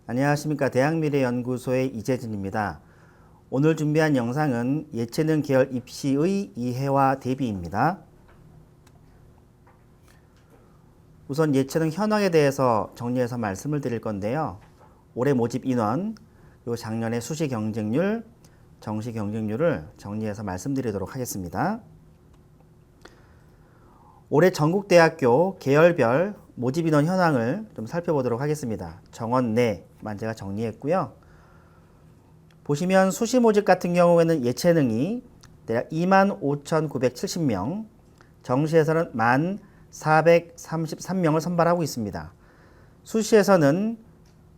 안녕하십니까. 대학미래연구소의 이재진입니다. 오늘 준비한 영상은 예체능 계열 입시의 이해와 대비입니다. 우선 예체능 현황에 대해서 정리해서 말씀을 드릴 건데요. 올해 모집 인원, 그리고 작년의 수시 경쟁률, 정시 경쟁률을 정리해서 말씀드리도록 하겠습니다. 올해 전국대학교 계열별 모집 인원 현황을 좀 살펴보도록 하겠습니다. 정원 내만 제가 정리했고요. 보시면 수시 모집 같은 경우에는 예체능이 대략 25,970명, 정시에서는 1433명을 선발하고 있습니다. 수시에서는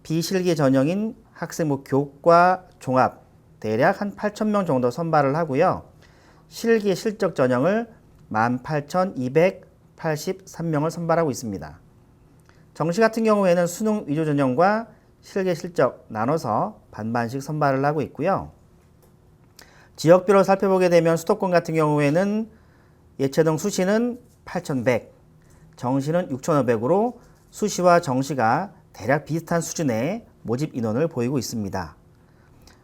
비실기 전형인 학생부 교과 종합 대략 한 8,000명 정도 선발을 하고요. 실기 실적 전형을 18,283명을 선발하고 있습니다. 정시 같은 경우에는 수능 위주 전형과 실기 실적 나눠서 반반씩 선발을 하고 있고요. 지역별로 살펴보게 되면 수도권 같은 경우에는 예체능 수시는 8,100, 정시는 6,500으로 수시와 정시가 대략 비슷한 수준의 모집 인원을 보이고 있습니다.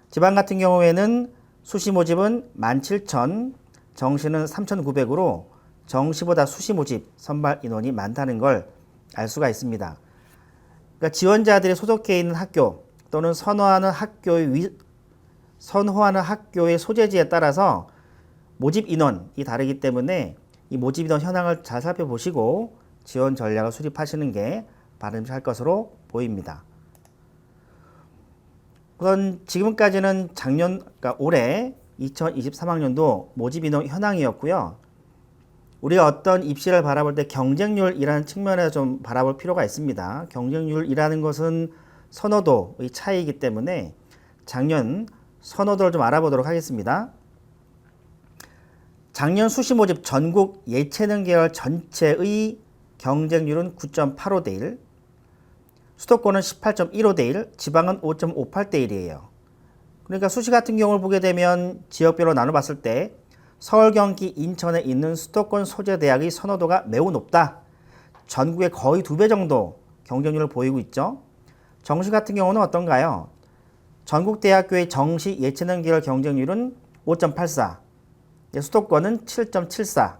지방 같은 경우에는 수시 모집은 17,000, 정시는 3,900으로 정시보다 수시 모집 선발 인원이 많다는 걸 알 수가 있습니다. 그러니까 지원자들이 소속해 있는 학교 또는 선호하는 학교의 소재지에 따라서 모집 인원이 다르기 때문에 이 모집 인원 현황을 잘 살펴보시고 지원 전략을 수립하시는 게 바람직할 것으로 보입니다. 우선 지금까지는 그러니까 올해 2023학년도 모집 인원 현황이었고요. 우리가 어떤 입시를 바라볼 때 경쟁률이라는 측면에서 좀 바라볼 필요가 있습니다. 경쟁률이라는 것은 선호도의 차이이기 때문에 작년 선호도를 좀 알아보도록 하겠습니다. 작년 수시 모집 전국 예체능 계열 전체의 경쟁률은 9.85대 1, 수도권은 18.15대 1, 지방은 5.58대 1이에요. 그러니까 수시 같은 경우를 보게 되면 지역별로 나눠봤을 때 서울, 경기, 인천에 있는 수도권 소재 대학의 선호도가 매우 높다. 전국의 거의 2배 정도 경쟁률을 보이고 있죠. 정시 같은 경우는 어떤가요? 전국 대학교의 정시 예체능 계열 경쟁률은 5.84, 수도권은 7.74,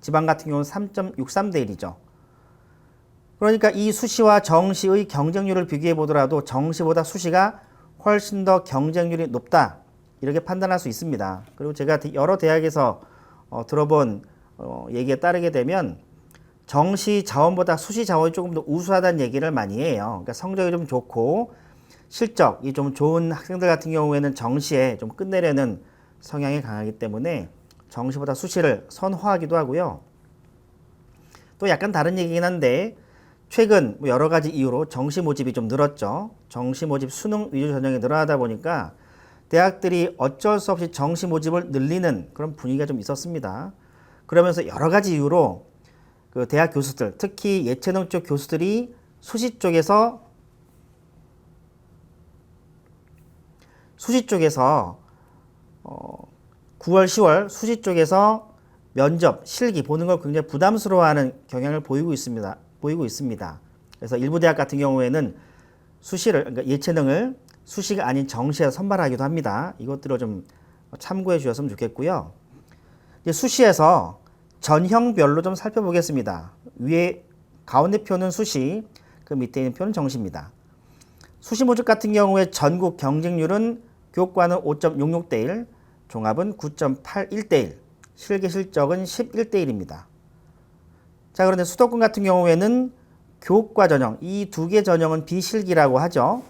지방 같은 경우는 3.63대 1이죠. 그러니까 이 수시와 정시의 경쟁률을 비교해 보더라도 정시보다 수시가 훨씬 더 경쟁률이 높다. 이렇게 판단할 수 있습니다. 그리고 제가 여러 대학에서 들어본 얘기에 따르게 되면 정시 자원보다 수시 자원이 조금 더 우수하다는 얘기를 많이 해요. 그러니까 성적이 좀 좋고 실적이 좀 좋은 학생들 같은 경우에는 정시에 좀 끝내려는 성향이 강하기 때문에 정시보다 수시를 선호하기도 하고요. 또 약간 다른 얘기긴 한데 최근 여러 가지 이유로 정시 모집이 좀 늘었죠. 정시 모집 수능 위주 전형이 늘어나다 보니까 대학들이 어쩔 수 없이 정시 모집을 늘리는 그런 분위기가 좀 있었습니다. 그러면서 여러 가지 이유로 그 대학 교수들, 특히 예체능 쪽 교수들이 수시 쪽에서 9월, 10월 수시 쪽에서 면접, 실기 보는 걸 굉장히 부담스러워하는 경향을 보이고 있습니다. 그래서 일부 대학 같은 경우에는 그러니까 예체능을 수시가 아닌 정시에 선발하기도 합니다. 이것들을 좀 참고해 주셨으면 좋겠고요. 이제 수시에서 전형별로 좀 살펴보겠습니다. 위에 가운데 표는 수시, 그 밑에 있는 표는 정시입니다. 수시 모집 같은 경우에 전국 경쟁률은 교과는 5.66대 1, 종합은 9.81대 1, 실기 실적은 11대 1입니다. 자, 그런데 수도권 같은 경우에는 교과 전형, 이 두 개 전형은 비실기라고 하죠.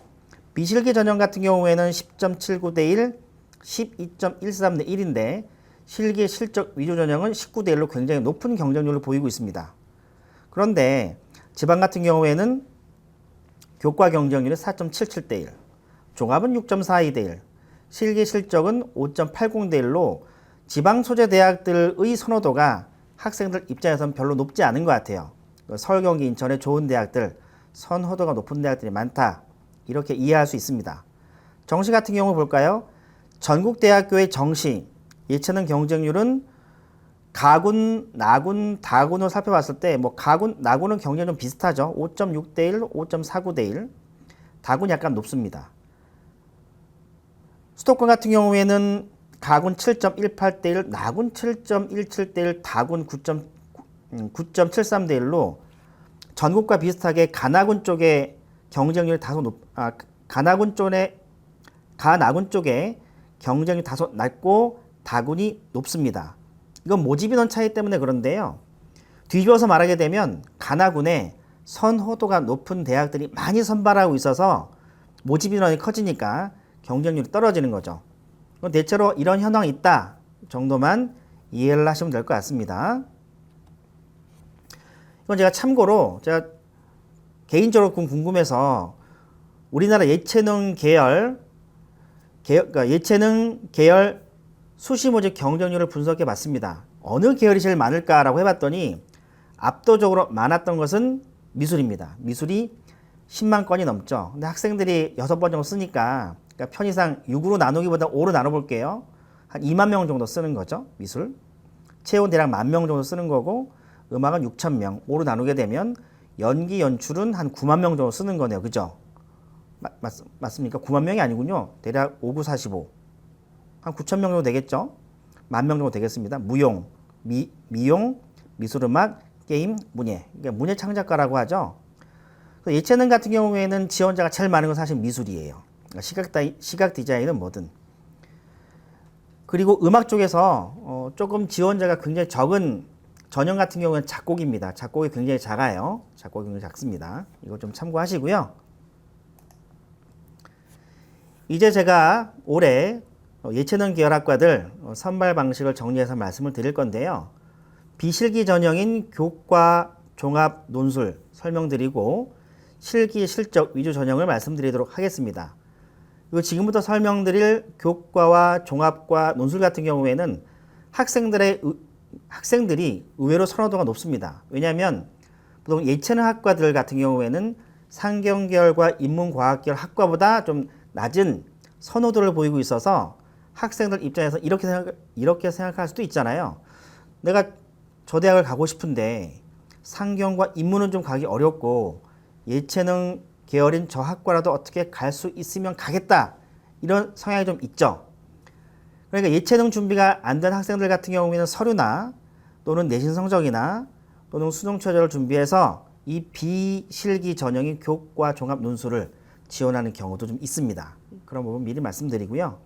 비실기 전형 같은 경우에는 10.79대 1, 12.13대 1인데 실기 실적 위주 전형은 19대 1로 굉장히 높은 경쟁률을 보이고 있습니다. 그런데 지방 같은 경우에는 교과 경쟁률이 4.77대 1, 종합은 6.42대 1, 실기 실적은 5.80대 1로 지방 소재 대학들의 선호도가 학생들 입장에서는 별로 높지 않은 것 같아요. 서울, 경기, 인천의 좋은 대학들, 선호도가 높은 대학들이 많다. 이렇게 이해할 수 있습니다. 정시 같은 경우 볼까요? 전국대학교의 정시 예체능 경쟁률은 가군, 나군, 다군을 살펴봤을 때 가군, 나군은 경쟁이 좀 비슷하죠. 5.6대 1, 5.49대 1. 다군이 약간 높습니다. 수도권 같은 경우에는 가군 7.18대 1, 나군 7.17대 1, 다군 9.73대 1로 전국과 비슷하게 가나군 쪽에 경쟁률이 다소 가나군 쪽에 경쟁률이 다소 낮고 다군이 높습니다. 이건 모집인원 차이 때문에 그런데요. 뒤집어서 말하게 되면 가나군에 선호도가 높은 대학들이 많이 선발하고 있어서 모집인원이 커지니까 경쟁률이 떨어지는 거죠. 대체로 이런 현황이 있다 정도만 이해를 하시면 될 것 같습니다. 이건 제가 참고로 제가 개인적으로 궁금해서 우리나라 예체능 계열 수시 모집 경쟁률을 분석해 봤습니다. 어느 계열이 제일 많을까라고 해봤더니 압도적으로 많았던 것은 미술입니다. 미술이 10만 건이 넘죠. 근데 학생들이 6번 정도 쓰니까 그러니까 편의상 6으로 나누기보다 5로 나눠볼게요. 한 2만 명 정도 쓰는 거죠. 미술. 체온 대략 10,000명 정도 쓰는 거고 음악은 6,000명. 5로 나누게 되면 연기 연출은 한 9만 명 정도 쓰는 거네요. 그죠? 맞습니까? 9만 명이 아니군요. 대략 5, 9, 45. 한 9,000명 정도 되겠죠? 10,000명 정도 되겠습니다. 무용, 미용, 미술음악, 게임, 문예. 그러니까 문예 창작가라고 하죠. 예체능 같은 경우에는 지원자가 제일 많은 건 사실 미술이에요. 그러니까 시각 디자인은 뭐든. 그리고 음악 쪽에서 조금 지원자가 굉장히 적은 전형 같은 경우는 작곡입니다. 작곡이 굉장히 작아요. 작곡이 굉장히 작습니다. 이거 좀 참고하시고요. 이제 제가 올해 예체능 계열학과들 선발 방식을 정리해서 말씀을 드릴 건데요. 비실기 전형인 교과, 종합, 논술 설명드리고 실기, 실적 위주 전형을 말씀드리도록 하겠습니다. 그리고 지금부터 설명드릴 교과와 종합과 논술 같은 경우에는 학생들이 의외로 선호도가 높습니다. 왜냐하면 보통 예체능 학과들 같은 경우에는 상경계열과 인문과학계열 학과보다 좀 낮은 선호도를 보이고 있어서 학생들 입장에서 이렇게 생각할 수도 있잖아요. 내가 저 대학을 가고 싶은데 상경과 인문은 좀 가기 어렵고 예체능 계열인 저 학과라도 어떻게 갈 수 있으면 가겠다. 이런 성향이 좀 있죠. 그러니까 예체능 준비가 안 된 학생들 같은 경우에는 서류나 또는 내신 성적이나 또는 수능 최저를 준비해서 이 비실기 전형인 교과, 종합, 논술을 지원하는 경우도 좀 있습니다. 그런 부분 미리 말씀드리고요.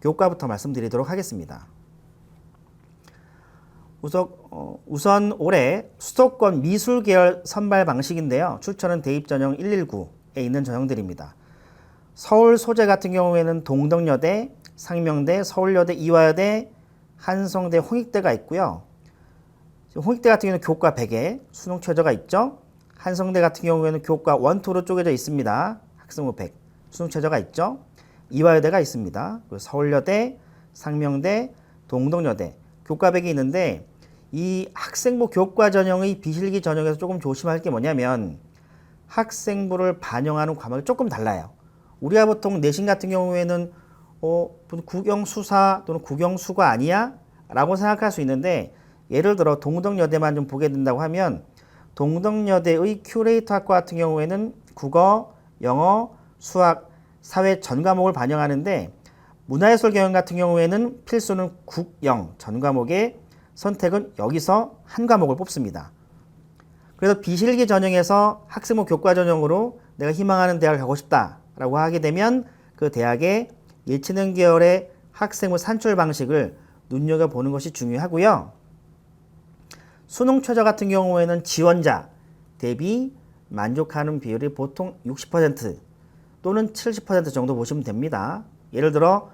교과부터 말씀드리도록 하겠습니다. 우선 올해 수도권 미술 계열 선발 방식인데요. 출처는 대입전형 119에 있는 전형들입니다. 서울 소재 같은 경우에는 동덕여대, 상명대, 서울여대, 이화여대, 한성대, 홍익대가 있고요. 홍익대 같은 경우는 교과 100개, 수능 최저가 있죠. 한성대 같은 경우에는 교과 1, 2로 쪼개져 있습니다. 학생부 100, 수능 최저가 있죠. 이화여대가 있습니다. 서울여대, 상명대, 동덕여대, 교과 100이 있는데 이 학생부 교과 전형의 비실기 전형에서 조금 조심할 게 뭐냐면 학생부를 반영하는 과목이 조금 달라요. 우리가 보통 내신 같은 경우에는 국영수사 또는 국영수가 아니야? 라고 생각할 수 있는데 예를 들어 동덕여대만 좀 보게 된다고 하면 동덕여대의 큐레이터 학과 같은 경우에는 국어, 영어, 수학, 사회 전 과목을 반영하는데 문화예술 경영 같은 경우에는 필수는 국영 전 과목에 선택은 여기서 한 과목을 뽑습니다. 그래서 비실기 전형에서 학생부 교과 전형으로 내가 희망하는 대학을 가고 싶다라고 하게 되면 그 대학의 예체능 계열의 학생부 산출 방식을 눈여겨보는 것이 중요하고요. 수능 최저 같은 경우에는 지원자 대비 만족하는 비율이 보통 60% 또는 70% 정도 보시면 됩니다. 예를 들어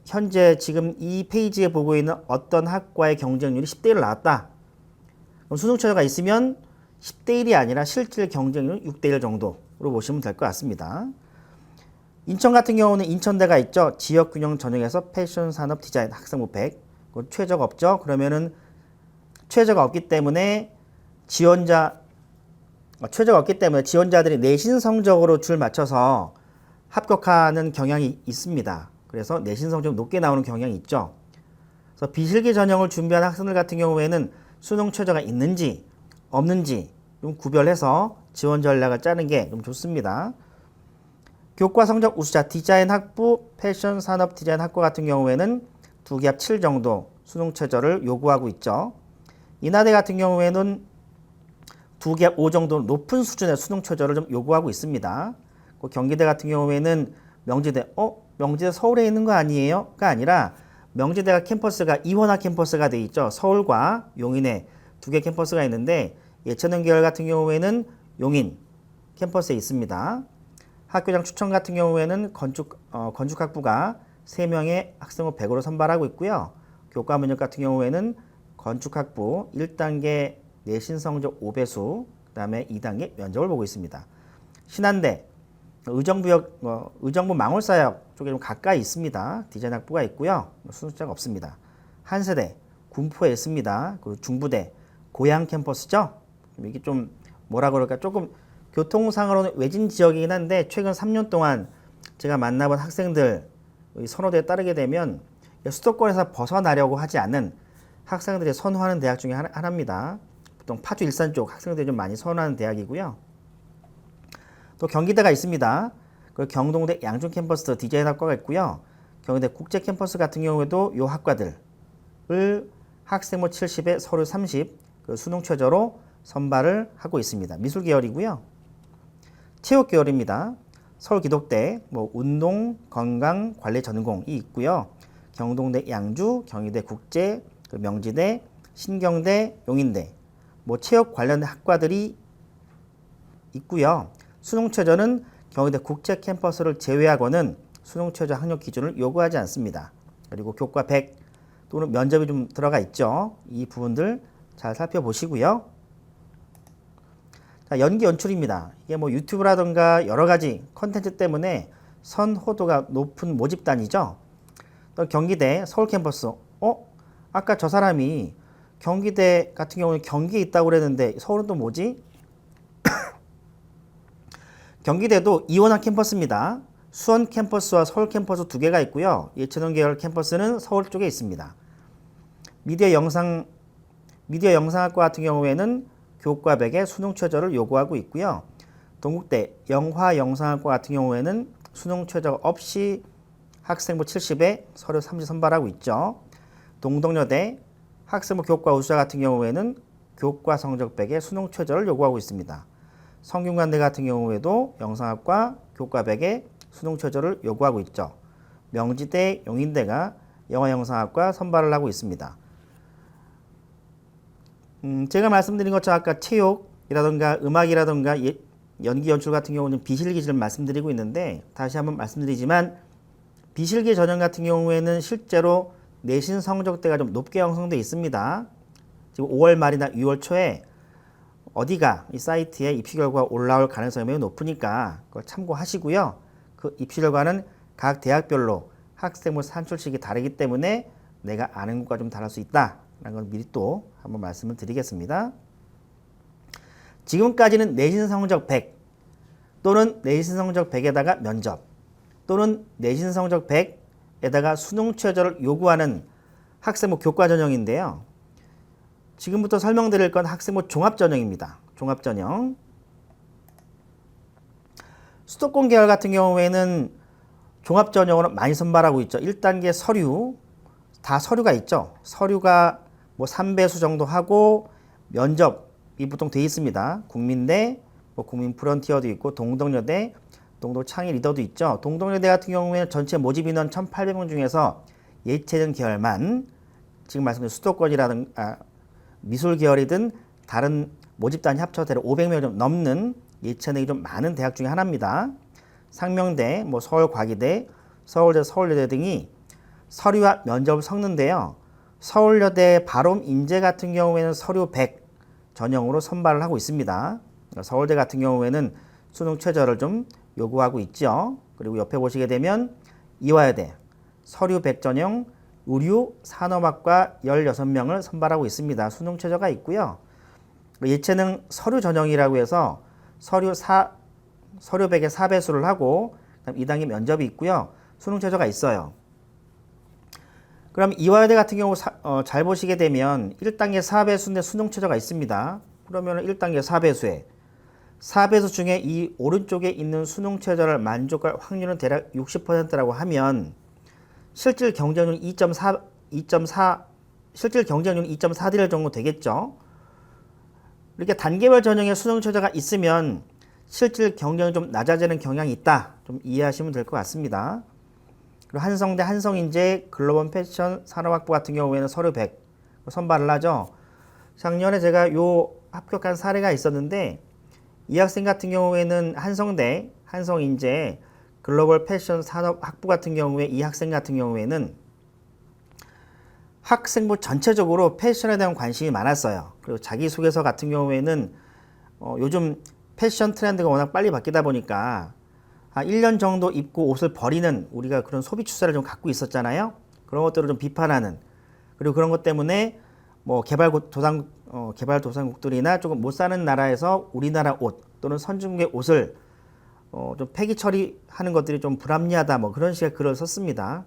현재 지금 이 페이지에 보고 있는 어떤 학과의 경쟁률이 10대 1로 나왔다. 그럼 수능 최저가 있으면 10대 1이 아니라 실질 경쟁률은 6대 1 정도로 보시면 될 것 같습니다. 인천 같은 경우는 인천대가 있죠. 지역균형 전형에서 패션 산업 디자인 학생부 100. 그건 최저가 없죠. 그러면은 최저가 없기 때문에 지원자들이 내신 성적으로 줄 맞춰서 합격하는 경향이 있습니다. 그래서 내신 성적이 높게 나오는 경향이 있죠. 그래서 비실기 전형을 준비하는 학생들 같은 경우에는 수능 최저가 있는지 없는지 좀 구별해서 지원 전략을 짜는 게 좀 좋습니다. 교과 성적 우수자 디자인 학부, 패션 산업 디자인 학과 같은 경우에는 2기합 7 정도 수능 최저를 요구하고 있죠. 인하대 같은 경우에는 2기합 5 정도 높은 수준의 수능 최저를 좀 요구하고 있습니다. 경기대 같은 경우에는 명지대, 명지대 서울에 있는 거 아니에요? 가 아니라 명지대가 캠퍼스가 이원화 캠퍼스가 돼 있죠. 서울과 용인에 2개 캠퍼스가 있는데 예체능 계열 같은 경우에는 용인 캠퍼스에 있습니다. 학교장 추천 같은 경우에는 건축학부가 3명의 학생을 100으로 선발하고 있고요. 교과 면접 같은 경우에는 건축학부 1단계 내신 성적 5배수, 그 다음에 2단계 면접을 보고 있습니다. 신한대, 의정부 망울사역 쪽에 좀 가까이 있습니다. 디자인 학부가 있고요. 수능자가 없습니다. 한세대, 군포에 있습니다. 그리고 중부대, 고양 캠퍼스죠. 이게 좀 뭐라 그럴까 조금 교통상으로는 외진 지역이긴 한데 최근 3년 동안 제가 만나본 학생들 선호도에 따르게 되면 수도권에서 벗어나려고 하지 않는 학생들이 선호하는 대학 중에 하나입니다. 보통 파주 일산 쪽 학생들이 좀 많이 선호하는 대학이고요. 또 경기대가 있습니다. 그리고 경동대 양준 캠퍼스 디자인 학과가 있고요. 경희대 국제 캠퍼스 같은 경우에도 이 학과들을 학생부 70에 서류 30 수능 최저로 선발을 하고 있습니다. 미술 계열이고요. 체육 계열입니다. 서울기독대 운동, 건강, 관리 전공이 있고요. 경동대 양주, 경희대 국제, 명지대, 신경대, 용인대 체육 관련 학과들이 있고요. 수능 최저는 경희대 국제 캠퍼스를 제외하고는 수능 최저 학력 기준을 요구하지 않습니다. 그리고 교과 100 또는 면접이 좀 들어가 있죠. 이 부분들 잘 살펴보시고요. 자, 연기 연출입니다. 이게 유튜브라든가 여러 가지 컨텐츠 때문에 선호도가 높은 모집단이죠. 또 경기대 서울 캠퍼스. 아까 저 사람이 경기대 같은 경우는 경기에 있다고 그랬는데 서울은 또 뭐지? 경기대도 이원화 캠퍼스입니다. 수원 캠퍼스와 서울 캠퍼스 2개가 있고요. 예체능 계열 캠퍼스는 서울 쪽에 있습니다. 미디어 영상학과 같은 경우에는 교과 100의 수능 최저를 요구하고 있고요. 동국대 영화영상학과 같은 경우에는 수능 최저 없이 학생부 70에 서류 30 선발하고 있죠. 동덕여대 학생부 교과 우수자 같은 경우에는 교과 성적 100의 수능 최저를 요구하고 있습니다. 성균관대 같은 경우에도 영상학과 교과 100의 수능 최저를 요구하고 있죠. 명지대, 용인대가 영화영상학과 선발을 하고 있습니다. 제가 말씀드린 것처럼 아까 체육이라든가 음악이라든가 연기 연출 같은 경우는 비실기를 말씀드리고 있는데 다시 한번 말씀드리지만 비실기 전형 같은 경우에는 실제로 내신 성적대가 좀 높게 형성되어 있습니다. 지금 5월 말이나 6월 초에 어디가 이 사이트에 입시 결과가 올라올 가능성이 매우 높으니까 그걸 참고하시고요. 그 입시 결과는 각 대학별로 학생부 산출식이 다르기 때문에 내가 아는 것과 좀 다를 수 있다라는 걸 미리 또 한번 말씀을 드리겠습니다. 지금까지는 내신 성적 100 또는 내신 성적 100에다가 면접 또는 내신 성적 100에다가 수능 최저를 요구하는 학생부 교과 전형인데요. 지금부터 설명드릴 건 학생부 종합전형입니다. 종합전형. 수도권 계열 같은 경우에는 종합전형으로 많이 선발하고 있죠. 1단계 서류, 다 서류가 있죠. 서류가 3배수 정도 하고 면접이 보통 돼 있습니다. 국민대, 국민 프론티어도 있고 동덕여대, 동덕창의 리더도 있죠. 동덕여대 같은 경우에는 전체 모집 인원 1,800명 중에서 예체능 계열만 지금 말씀드린 수도권이라든가 미술 계열이든 다른 모집단이 합쳐서 500명 좀 넘는 예체능이 좀 많은 대학 중에 하나입니다. 상명대, 서울과기대, 서울대, 서울여대 등이 서류와 면접을 섞는데요. 서울여대 바롬 인재 같은 경우에는 서류 100 전형으로 선발을 하고 있습니다. 서울대 같은 경우에는 수능 최저를 좀 요구하고 있죠. 그리고 옆에 보시게 되면 이화여대 서류 100 전형 의류 산업학과 16명을 선발하고 있습니다. 수능 최저가 있고요. 예체능 서류 전형이라고 해서 서류 100의 4배수를 하고 2단계 면접이 있고요. 수능 최저가 있어요. 그럼 이화여대 같은 경우 잘 보시게 되면 1단계 4배수인데 수능 최저가 있습니다. 그러면 1단계 4배수에 4배수 중에 이 오른쪽에 있는 수능 최저를 만족할 확률은 대략 60%라고 하면 실질 경쟁률 2.4 실질 경쟁률 2.4대1 정도 되겠죠. 이렇게 단계별 전형의 수능 최저가 있으면 실질 경쟁이 좀 낮아지는 경향이 있다. 좀 이해하시면 될 것 같습니다. 그리고 한성대, 한성인재, 글로벌 패션 산업학부 같은 경우에는 서류 100 선발을 하죠. 작년에 제가 요 합격한 사례가 있었는데 이 학생 같은 경우에는 한성대, 한성인재, 글로벌 패션 산업학부 같은 경우에 이 학생 같은 경우에는 학생부 전체적으로 패션에 대한 관심이 많았어요. 그리고 자기소개서 같은 경우에는 요즘 패션 트렌드가 워낙 빨리 바뀌다 보니까 한 1년 정도 입고 옷을 버리는 우리가 그런 소비 추세를 좀 갖고 있었잖아요. 그런 것들을 좀 비판하는, 그리고 그런 것 때문에 뭐 개발도상국들이나 조금 못 사는 나라에서 우리나라 옷 또는 선진국의 옷을 좀 폐기 처리하는 것들이 좀 불합리하다, 뭐 그런 식의 글을 썼습니다.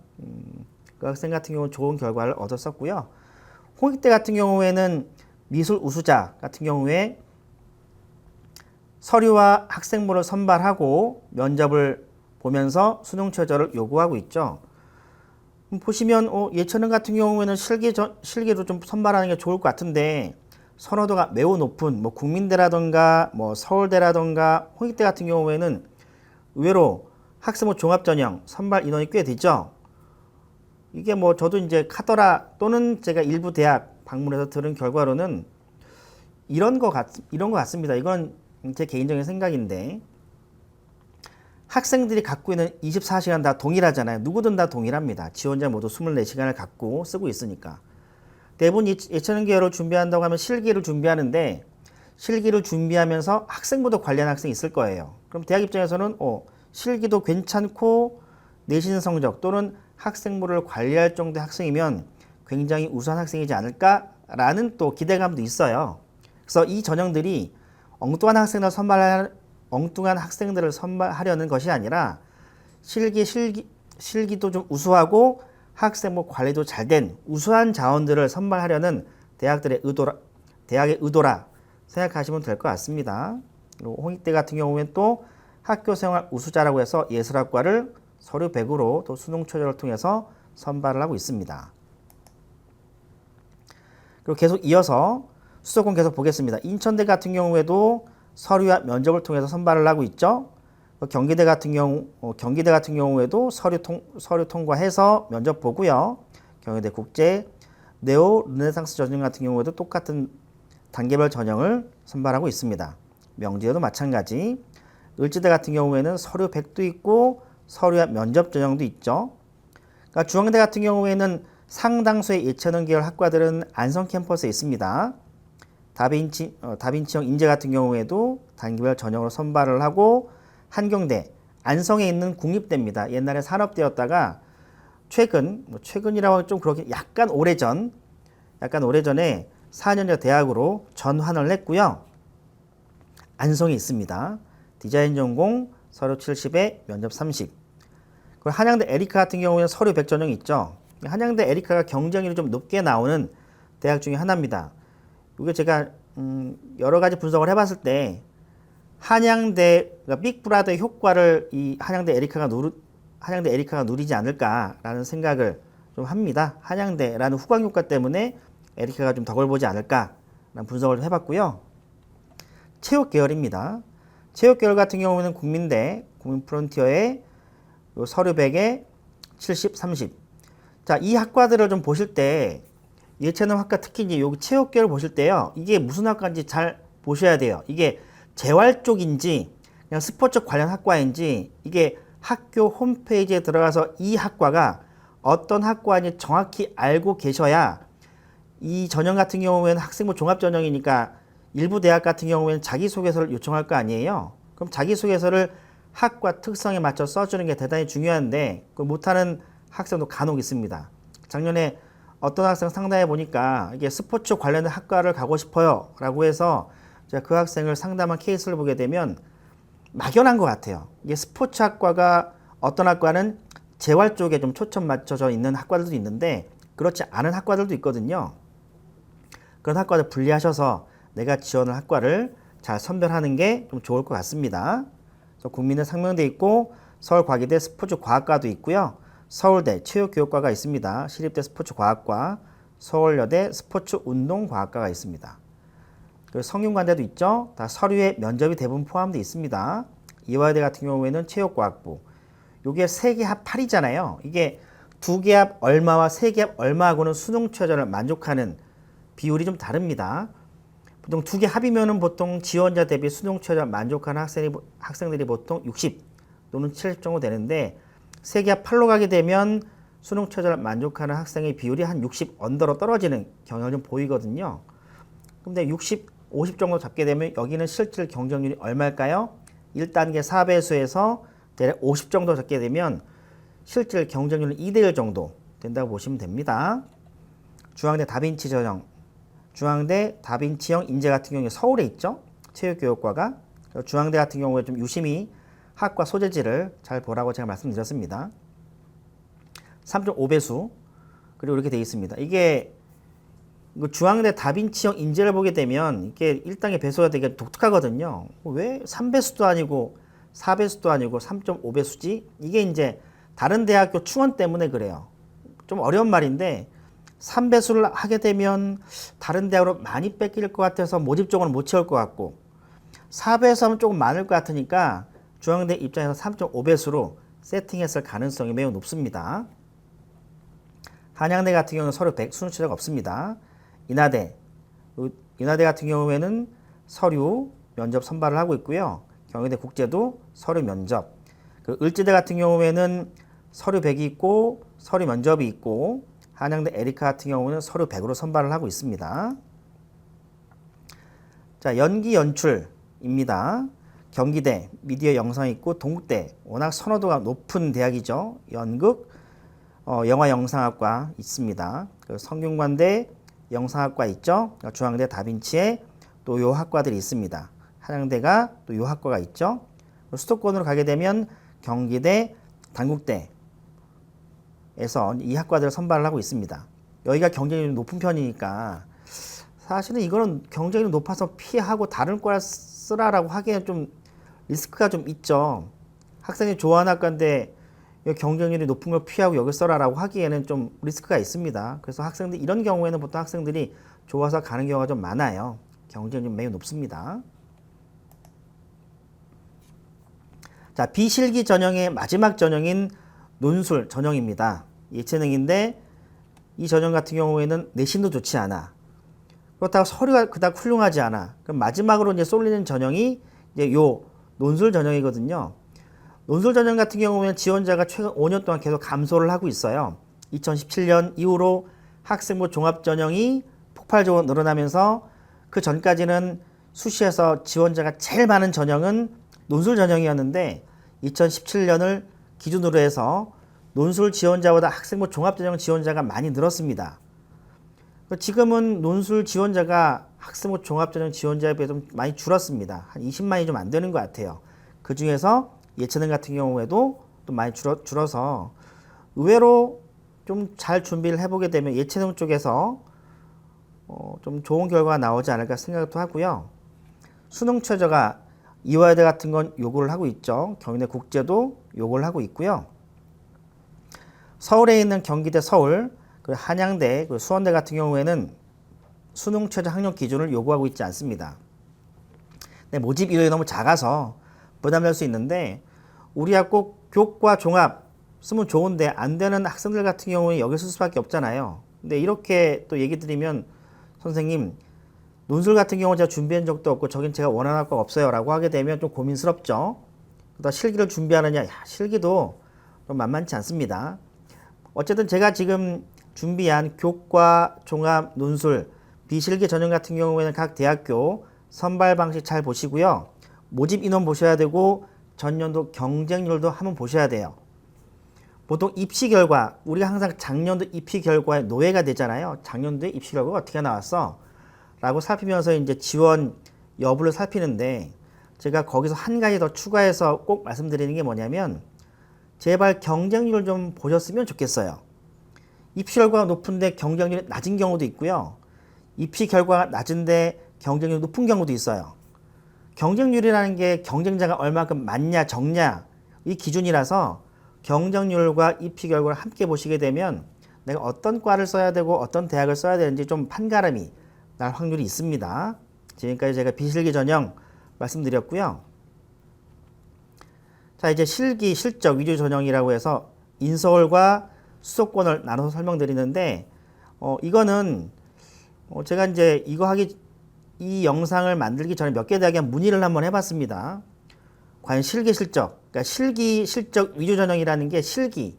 그 학생 같은 경우는 좋은 결과를 얻었었고요. 홍익대 같은 경우에는 미술 우수자 같은 경우에 서류와 학생부를 선발하고 면접을 보면서 수능 최저를 요구하고 있죠. 보시면 예체능 같은 경우에는 실기로 좀 선발하는 게 좋을 것 같은데 선호도가 매우 높은 뭐 국민대라던가 뭐 서울대라던가 홍익대 같은 경우에는 의외로 학생부 종합전형 선발 인원이 꽤 되죠. 이게 뭐 저도 이제 카더라 또는 제가 일부 대학 방문해서 들은 결과로는 이런 거 같습니다. 이건 제 개인적인 생각인데 학생들이 갖고 있는 24시간 다 동일하잖아요. 누구든 다 동일합니다. 지원자 모두 24시간을 갖고 쓰고 있으니까. 대부분 예체능 계열을 준비한다고 하면 실기를 준비하는데 실기를 준비하면서 학생부도 관리하는 학생이 있을 거예요. 그럼 대학 입장에서는 실기도 괜찮고 내신 성적 또는 학생부를 관리할 정도의 학생이면 굉장히 우수한 학생이지 않을까라는 또 기대감도 있어요. 그래서 이 전형들이 엉뚱한 학생들을 선발하려는 것이 아니라 실기도 좀 우수하고 학생부 관리도 잘 된 우수한 자원들을 선발하려는 대학의 의도라 생각하시면 될 것 같습니다. 그리고 홍익대 같은 경우에는 또 학교생활 우수자라고 해서 예술학과를 서류 100으로 또 수능 최저를 통해서 선발을 하고 있습니다. 그리고 계속 이어서 수도권 계속 보겠습니다. 인천대 같은 경우에도 서류와 면접을 통해서 선발을 하고 있죠. 경기대 같은 경우에도 서류 통과해서 면접 보고요. 경희대 국제, 네오 르네상스 전형 같은 경우에도 똑같은 단계별 전형을 선발하고 있습니다. 명지대도 마찬가지. 을지대 같은 경우에는 서류 100도 있고 서류와 면접 전형도 있죠. 그러니까 중앙대 같은 경우에는 상당수의 예체능 계열 학과들은 안성 캠퍼스에 있습니다. 다빈치형 인재 같은 경우에도 단계별 전형으로 선발을 하고 한경대, 안성에 있는 국립대입니다. 옛날에 산업대였다가 최근이라고 하면 좀 그렇게 약간 오래전에 4년제 대학으로 전환을 했고요. 안성에 있습니다. 디자인 전공 서류 70에 면접 30. 그리고 한양대 에리카 같은 경우에는 서류 100 전형이 있죠. 한양대 에리카가 경쟁률이 좀 높게 나오는 대학 중에 하나입니다. 이게 제가 여러 가지 분석을 해봤을 때 한양대 그러니까 빅브라더의 효과를 이 한양대 에리카가 누리지 않을까라는 생각을 좀 합니다. 한양대라는 후광 효과 때문에 에리카가 좀 덕을 보지 않을까라는 분석을 좀 해봤고요. 체육 계열입니다. 체육 계열 같은 경우는 국민대, 국민프론티어의 서류 100에 70, 30. 자, 이 학과들을 좀 보실 때 예체능 학과 특히 이제 여기 체육 계열 보실 때요. 이게 무슨 학과인지 잘 보셔야 돼요. 이게 재활 쪽인지 그냥 스포츠 관련 학과인지 이게 학교 홈페이지에 들어가서 이 학과가 어떤 학과인지 정확히 알고 계셔야 이 전형 같은 경우에는 학생부 종합전형이니까 일부 대학 같은 경우에는 자기소개서를 요청할 거 아니에요. 그럼 자기소개서를 학과 특성에 맞춰 써주는 게 대단히 중요한데 그걸 못하는 학생도 간혹 있습니다. 작년에 어떤 학생 상담해 보니까 이게 스포츠 관련된 학과를 가고 싶어요 라고 해서 제가 그 학생을 상담한 케이스를 보게 되면 막연한 것 같아요. 이게 스포츠 학과가 어떤 학과는 재활 쪽에 좀 초점 맞춰져 있는 학과들도 있는데 그렇지 않은 학과들도 있거든요. 그런 학과를 분리하셔서 내가 지원할 학과를 잘 선별하는 게 좀 좋을 것 같습니다. 그래서 국민대 상명대 있고 서울과기대 스포츠과학과도 있고요. 서울대 체육교육과가 있습니다. 시립대 스포츠과학과, 서울여대 스포츠운동과학과가 있습니다. 그리고 성균관대도 있죠. 다 서류에 면접이 대부분 포함되어 있습니다. 이화여대 같은 경우에는 체육과학부. 이게 3개 합 8이잖아요. 이게 2개 합 얼마와 3개 합 얼마하고는 수능 최저를 만족하는 비율이 좀 다릅니다. 보통 2개 합이면은 보통 지원자 대비 수능 최저 만족하는 학생들이 보통 60 또는 70 정도 되는데 3개 합 8로 가게 되면 수능 최저를 만족하는 학생의 비율이 한 60 언더로 떨어지는 경향을 좀 보이거든요. 근데 60, 50 정도 잡게 되면 여기는 실질 경쟁률이 얼마일까요? 1단계 4배수에서 대략 50 정도 잡게 되면 실질 경쟁률은 2대1 정도 된다고 보시면 됩니다. 중앙대 다빈치 전형, 중앙대 다빈치형 인재 같은 경우에 서울에 있죠. 체육교육과가. 중앙대 같은 경우에 좀 유심히 학과 소재지를 잘 보라고 제가 말씀드렸습니다. 3.5배수 그리고 이렇게 되어 있습니다. 이게 중앙대 다빈치형 인재를 보게 되면 이게 1단계 배수가 되게 독특하거든요. 왜 3배수도 아니고 4배수도 아니고 3.5배수지? 이게 이제 다른 대학교 충원 때문에 그래요. 좀 어려운 말인데 3배수를 하게 되면 다른 대학으로 많이 뺏길 것 같아서 모집적으로 못 채울 것 같고 4배수 하면 조금 많을 것 같으니까 중앙대 입장에서 3.5배수로 세팅했을 가능성이 매우 높습니다. 한양대 같은 경우는 서류 100 수능 최저가 없습니다. 인하대 같은 경우에는 서류 면접 선발을 하고 있고요. 경희대 국제도 서류 면접. 을지대 같은 경우에는 서류 100이 있고 서류 면접이 있고 한양대 에리카 같은 경우는 서류 100으로 선발을 하고 있습니다. 자, 연기 연출입니다. 경기대 미디어 영상이 있고 동국대 워낙 선호도가 높은 대학이죠. 연극, 영화 영상학과 있습니다. 성균관대 영상학과 있죠. 중앙대 다빈치에 또 요 학과들이 있습니다. 한양대가 또 요 학과가 있죠. 수도권으로 가게 되면 경기대, 단국대에서 이 학과들을 선발을 하고 있습니다. 여기가 경쟁률이 높은 편이니까 사실은 이거는 경쟁률이 높아서 피하고 다른 과를 쓰라라고 하기에는 좀 리스크가 좀 있죠. 학생이 좋아하는 학과인데 경쟁률이 높은 걸 피하고 여기 써라라고 하기에는 좀 리스크가 있습니다. 그래서 학생들 이런 경우에는 보통 학생들이 좋아서 가는 경우가 좀 많아요. 경쟁률이 매우 높습니다. 자, 비실기 전형의 마지막 전형인 논술 전형입니다. 예체능인데 이 전형 같은 경우에는 내신도 좋지 않아. 그렇다고 서류가 그닥 훌륭하지 않아. 그럼 마지막으로 이제 쏠리는 전형이 이제 요 논술 전형이거든요. 논술 전형 같은 경우는 지원자가 최근 5년 동안 계속 감소를 하고 있어요. 2017년 이후로 학생부 종합 전형이 폭발적으로 늘어나면서 그 전까지는 수시에서 지원자가 제일 많은 전형은 논술 전형이었는데 2017년을 기준으로 해서 논술 지원자보다 학생부 종합 전형 지원자가 많이 늘었습니다. 지금은 논술 지원자가 학생부 종합 전형 지원자에 비해 좀 많이 줄었습니다. 한 20만이 좀 안 되는 것 같아요. 그 중에서 예체능 같은 경우에도 또 많이 줄어서 의외로 좀 잘 준비를 해보게 되면 예체능 쪽에서 좀 좋은 결과가 나오지 않을까 생각도 하고요. 수능 최저가 이화여대 같은 건 요구를 하고 있죠. 경희대 국제도 요구를 하고 있고요. 서울에 있는 경기대 서울, 그리고 한양대, 그리고 수원대 같은 경우에는 수능 최저 학력 기준을 요구하고 있지 않습니다. 근데 모집 인원이 너무 작아서 부담될 수 있는데 우리가 꼭 교과 종합 쓰면 좋은데 안 되는 학생들 같은 경우에 여기 쓸 수밖에 없잖아요. 근데 이렇게 또 얘기 드리면 선생님 논술 같은 경우 제가 준비한 적도 없고 저긴 제가 원하는 학과가 없어요 라고 하게 되면 좀 고민스럽죠. 그러다 실기를 준비하느냐, 실기도 좀 만만치 않습니다. 어쨌든 제가 지금 준비한 교과, 종합, 논술, 비실기 전형 같은 경우에는 각 대학교 선발 방식 잘 보시고요. 모집 인원 보셔야 되고 전년도 경쟁률도 한번 보셔야 돼요. 보통 입시 결과, 우리가 항상 작년도 입시 결과에 노예가 되잖아요. 작년도에 입시 결과가 어떻게 나왔어? 라고 살피면서 이제 지원 여부를 살피는데 제가 거기서 한 가지 더 추가해서 꼭 말씀드리는 게 뭐냐면 제발 경쟁률을 좀 보셨으면 좋겠어요. 입시 결과가 높은데 경쟁률이 낮은 경우도 있고요. 입시 결과가 낮은데 경쟁률이 높은 경우도 있어요. 경쟁률이라는 게 경쟁자가 얼마큼 많냐 적냐 이 기준이라서 경쟁률과 입시 결과를 함께 보시게 되면 내가 어떤 과를 써야 되고 어떤 대학을 써야 되는지 좀 판가름이 날 확률이 있습니다. 지금까지 제가 비실기 전형 말씀드렸고요. 자, 이제 실기 실적 위주 전형이라고 해서 인서울과 수도권을 나눠서 설명드리는데 이거는 제가 이제 이 영상을 만들기 전에 몇 개 대학에 문의를 한번 해봤습니다. 과연 실기 실적, 그러니까 실기 실적 위주 전형이라는 게 실기의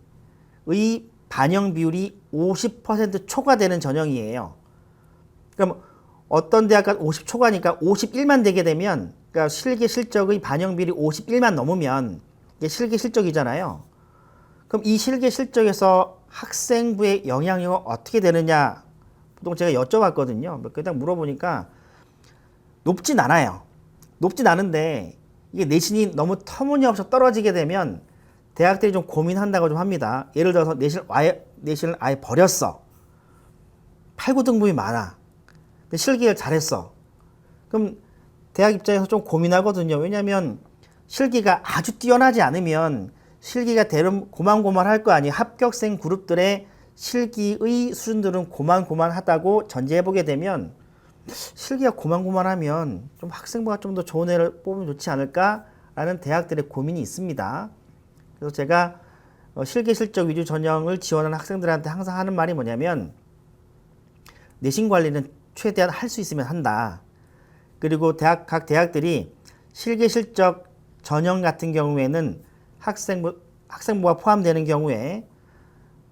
반영 비율이 50% 초과되는 전형이에요. 그럼 어떤 대학가 50 초과니까 51만 되게 되면, 그러니까 실기 실적의 반영 비율이 51만 넘으면 이게 실기 실적이잖아요. 그럼 이 실기 실적에서 학생부의 영향력은 어떻게 되느냐? 보통 제가 여쭤봤거든요. 몇 개 딱 물어보니까 높진 않아요. 높진 않은데 이게 내신이 너무 터무니없이 떨어지게 되면 대학들이 좀 고민한다고 좀 합니다. 예를 들어서 내신을 아예 버렸어. 8, 9등급이 많아. 근데 실기를 잘했어. 그럼 대학 입장에서 좀 고민하거든요. 왜냐하면 실기가 아주 뛰어나지 않으면 실기가 대름 고만고만할 거 아니에요. 합격생 그룹들의 실기의 수준들은 고만고만하다고 전제해보게 되면 실기가 고만고만하면 좀 학생부가 좀 더 좋은 애를 뽑으면 좋지 않을까라는 대학들의 고민이 있습니다. 그래서 제가 실기 실적 위주 전형을 지원하는 학생들한테 항상 하는 말이 뭐냐면 내신 관리는 최대한 할 수 있으면 한다. 그리고 각 대학들이 실기 실적 전형 같은 경우에는 학생부가 포함되는 경우에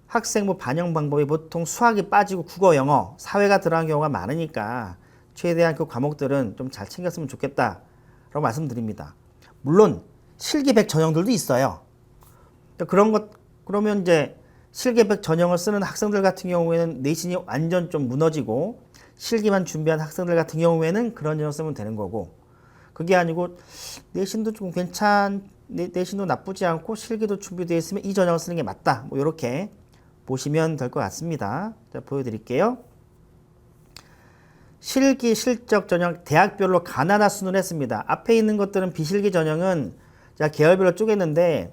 학생부 반영 방법이 보통 수학이 빠지고 국어, 영어, 사회가 들어간 경우가 많으니까 최대한 그 과목들은 좀 잘 챙겼으면 좋겠다라고 말씀드립니다. 물론 실기 100 전형들도 있어요. 그러면 이제 실기 100 전형을 쓰는 학생들 같은 경우에는 내신이 완전 좀 무너지고 실기만 준비한 학생들 같은 경우에는 그런 전형 쓰면 되는 거고, 그게 아니고 내신도 좀 내신도 나쁘지 않고 실기도 준비되어 있으면 이 전형을 쓰는 게 맞다. 뭐 이렇게 보시면 될 것 같습니다. 자, 보여드릴게요. 실기 실적 전형 대학별로 가나다 순으로 했습니다. 앞에 있는 것들은 비실기 전형은 제가 계열별로 쪼갰는데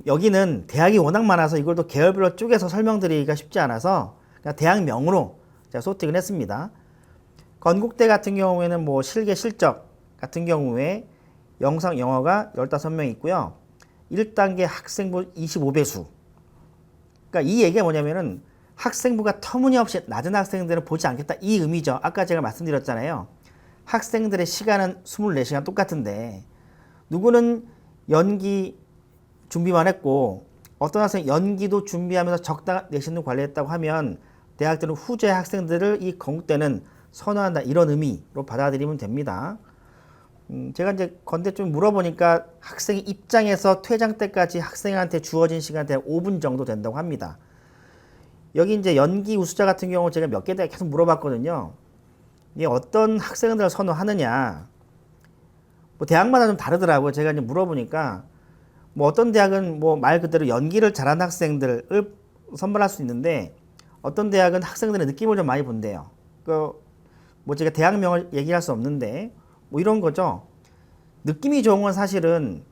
여기는 대학이 워낙 많아서 이걸 또 계열별로 쪼개서 설명드리기가 쉽지 않아서 그냥 대학명으로 제가 소팅을 했습니다. 건국대 같은 경우에는 뭐 실기 실적 같은 경우에 영어가 15명 있고요. 1단계 학생부 25배수. 그러니까 이 얘기가 뭐냐면은 학생부가 터무니없이 낮은 학생들은 보지 않겠다 이 의미죠. 아까 제가 말씀드렸잖아요. 학생들의 시간은 24시간 똑같은데 누구는 연기 준비만 했고 어떤 학생 연기도 준비하면서 적당한 내신을 관리했다고 하면 대학들은 후재 학생들을 이 건국대는 선호한다 이런 의미로 받아들이면 됩니다. 제가 이제 건대 좀 물어보니까 학생 입장에서 퇴장 때까지 학생한테 주어진 시간 대략 5분 정도 된다고 합니다. 여기 이제 연기 우수자 같은 경우 제가 몇 개 계속 물어봤거든요. 이게 어떤 학생들을 선호하느냐. 뭐 대학마다 좀 다르더라고요. 제가 이제 물어보니까 뭐 어떤 대학은 뭐 말 그대로 연기를 잘하는 학생들을 선발할 수 있는데 어떤 대학은 학생들의 느낌을 좀 많이 본대요. 뭐 제가 대학명을 얘기할 수 없는데 뭐 이런 거죠. 느낌이 좋은 건 사실은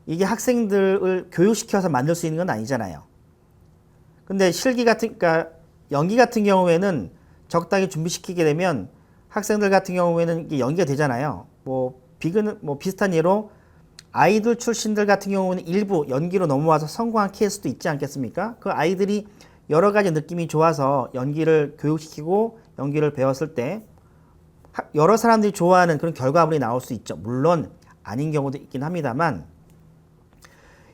이게 학생들을 교육시켜서 만들 수 있는 건 아니잖아요. 근데 그러니까 연기 같은 경우에는 적당히 준비시키게 되면 학생들 같은 경우에는 이게 연기가 되잖아요. 뭐 비슷한 예로 아이돌 출신들 같은 경우는 일부 연기로 넘어와서 성공한 케이스도 있지 않겠습니까? 그 아이들이 여러 가지 느낌이 좋아서 연기를 교육시키고 연기를 배웠을 때 여러 사람들이 좋아하는 그런 결과물이 나올 수 있죠. 물론 아닌 경우도 있긴 합니다만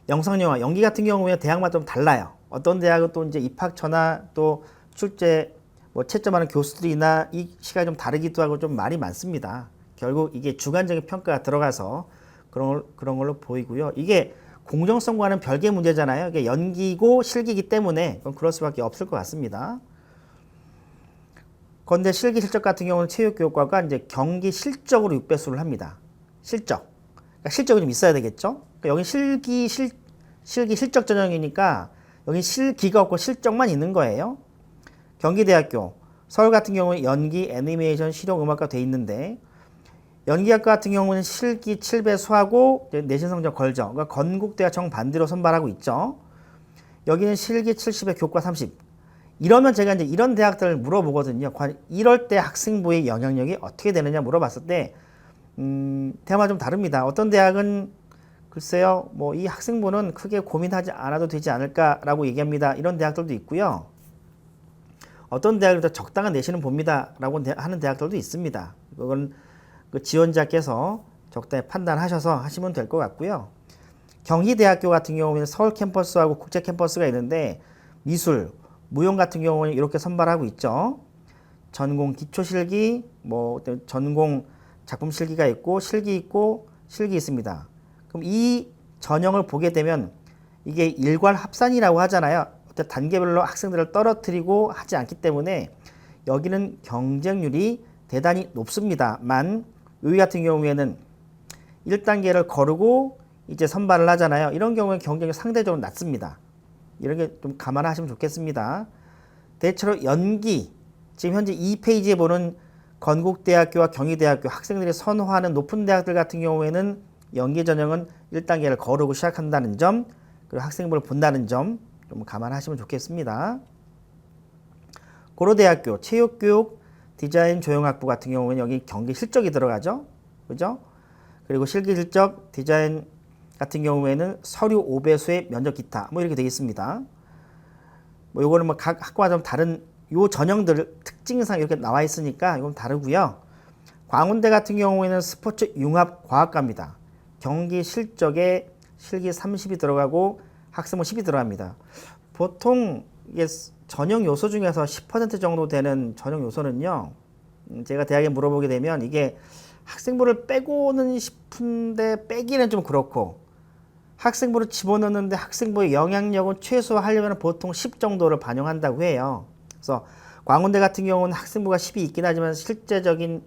영상영화 연기 같은 경우에 대학마다 좀 달라요. 어떤 대학은 또 이제 입학처나 또 출제 뭐 채점하는 교수들이나 이 시간이 좀 다르기도 하고 좀 말이 많습니다. 결국 이게 주관적인 평가가 들어가서 그런 걸로 보이고요. 이게 공정성과는 별개의 문제잖아요. 이게 연기고 실기이기 때문에 그럴 수밖에 없을 것 같습니다. 그런데 실기 실적 같은 경우는 체육교육과가 이제 경기 실적으로 6배수를 합니다. 실적. 그러니까 실적이 좀 있어야 되겠죠? 그러니까 여기 실기 실적 전형이니까 여기 실기가 없고 실적만 있는 거예요. 경기대학교, 서울 같은 경우는 연기, 애니메이션, 실용음악과 돼 있는데 연기학과 같은 경우는 실기 7배수하고 내신 성적 걸죠. 그러니까 건국대가 정반대로 선발하고 있죠. 여기는 실기 70에 교과 30. 이러면 제가 이제 이런 대학들을 물어보거든요. 이럴 때 학생부의 영향력이 어떻게 되느냐 물어봤을 때, 테마가 좀 다릅니다. 어떤 대학은 글쎄요, 뭐 이 학생부는 크게 고민하지 않아도 되지 않을까라고 얘기합니다. 이런 대학들도 있고요. 어떤 대학들도 적당한 내신은 봅니다라고 하는 대학들도 있습니다. 그건 그 지원자께서 적당히 판단하셔서 하시면 될 것 같고요. 경희대학교 같은 경우에는 서울 캠퍼스하고 국제 캠퍼스가 있는데 미술, 무용 같은 경우는 이렇게 선발하고 있죠. 전공 기초실기, 뭐 전공 작품 실기가 있고 실기 있고 실기 있습니다. 그럼 이 전형을 보게 되면 이게 일괄 합산이라고 하잖아요. 어떤 단계별로 학생들을 떨어뜨리고 하지 않기 때문에 여기는 경쟁률이 대단히 높습니다만 여기 같은 경우에는 1단계를 거르고 이제 선발을 하잖아요. 이런 경우에 경쟁이 상대적으로 낮습니다. 이런 게 좀 감안하시면 좋겠습니다. 대체로 연기, 지금 현재 2페이지에 보는 건국대학교와 경희대학교 학생들이 선호하는 높은 대학들 같은 경우에는 연기 전형은 1단계를 거르고 시작한다는 점, 그리고 학생부를 본다는 점 좀 감안하시면 좋겠습니다. 고려대학교 체육교육 디자인 조형학부 같은 경우는 여기 경기 실적이 들어가죠. 그죠? 그리고 실기 실적 디자인 같은 경우에는 서류 5배수의 면접 기타 뭐 이렇게 되어 있습니다. 뭐 요거는 뭐 각 학과가 좀 다른 요 전형들 특징상 이렇게 나와 있으니까 이건 다르고요. 광운대 같은 경우에는 스포츠 융합 과학과입니다. 경기 실적에 실기 30이 들어가고 학생부 10이 들어갑니다. 보통 이게 전형 요소 중에서 10% 정도 되는 전형 요소는요. 제가 대학에 물어보게 되면 이게 학생부를 빼고는 싶은데 빼기는 좀 그렇고 학생부를 집어넣는데 학생부의 영향력은 최소화하려면 보통 10 정도를 반영한다고 해요. 그래서 광운대 같은 경우는 학생부가 10이 있긴 하지만 실제적인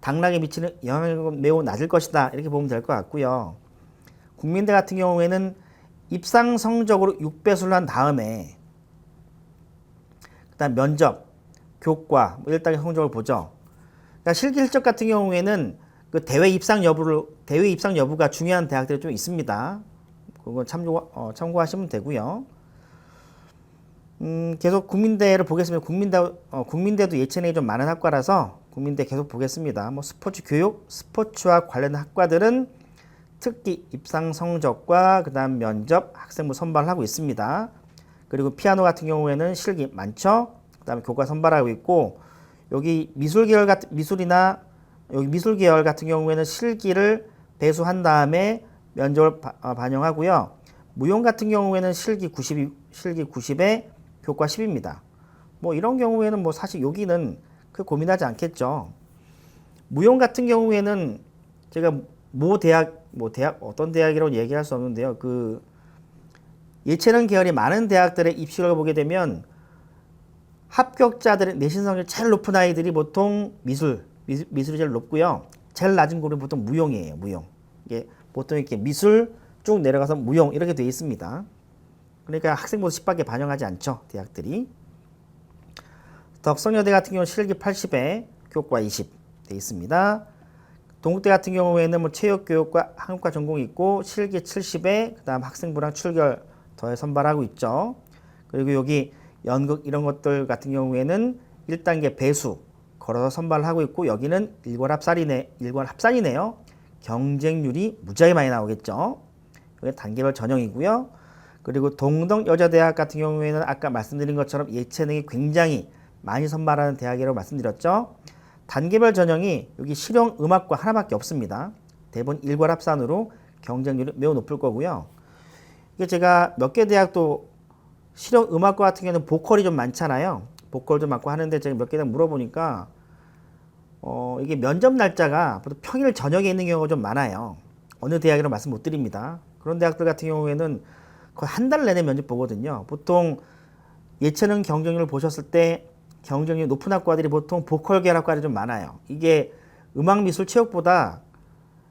당락에 미치는 영향력은 매우 낮을 것이다. 이렇게 보면 될 것 같고요. 국민대 같은 경우에는 입상 성적으로 6배수를 한 다음에 그다음 면접, 교과, 뭐 1단계 성적을 보죠. 그러니까 실기 실적 같은 경우에는 그 대외 입상 여부가 중요한 대학들이 좀 있습니다. 그건 참고하시면 되고요. 계속 국민대를 보겠습니다. 국민대도 예체능이 좀 많은 학과라서 국민대 계속 보겠습니다. 뭐 스포츠 교육, 스포츠와 관련된 학과들은 특기 입상 성적과 그다음 면접, 학생부 선발을 하고 있습니다. 그리고 피아노 같은 경우에는 실기 많죠. 그다음에 교과 선발하고 있고 여기 미술 계열 같은 경우에는 실기를 배수한 다음에 면접을 반영하고요. 무용 같은 경우에는 실기 90에 교과 10입니다. 뭐 이런 경우에는 뭐 사실 여기는 그 고민하지 않겠죠. 무용 같은 경우에는 제가 어떤 대학이라고 얘기할 수 없는데요. 그 예체능 계열이 많은 대학들의 입시를 보게 되면 합격자들의 내신 성적이 제일 높은 아이들이 보통 미술이 제일 높고요. 제일 낮은 그룹이 보통 무용이에요. 무용. 이게 보통 이렇게 미술 쭉 내려가서 무용 이렇게 되어 있습니다. 그러니까 학생부 10밖에 반영하지 않죠. 대학들이. 덕성여대 같은 경우는 실기 80에 교과 20 되어 있습니다. 동국대 같은 경우에는 뭐 체육교육과 한국과 전공이 있고 실기 70에 그다음 학생부랑 출결 더해 선발하고 있죠. 그리고 여기 연극 이런 것들 같은 경우에는 1단계 배수 걸어서 선발을 하고 있고 여기는 일괄 합산이네요. 경쟁률이 무지하게 많이 나오겠죠. 여기 단계별 전형이고요. 그리고 동덕여자대학 같은 경우에는 아까 말씀드린 것처럼 예체능이 굉장히 많이 선발하는 대학이라고 말씀드렸죠. 단계별 전형이 여기 실용음악과 하나밖에 없습니다. 대부분 일괄 합산으로 경쟁률이 매우 높을 거고요. 이게 제가 몇 개 대학도 실용음악과 같은 경우는 보컬이 좀 많잖아요. 보컬도 많고 하는데 제가 몇 개 대학 물어보니까 이게 면접 날짜가 보통 평일 저녁에 있는 경우가 좀 많아요. 어느 대학이라고 말씀 못 드립니다. 그런 대학들 같은 경우에는 거의 한 달 내내 면접 보거든요. 보통 예체능 경쟁률을 보셨을 때 경쟁률이 높은 학과들이 보통 보컬 계열 학과들이 좀 많아요. 이게 음악, 미술, 체육보다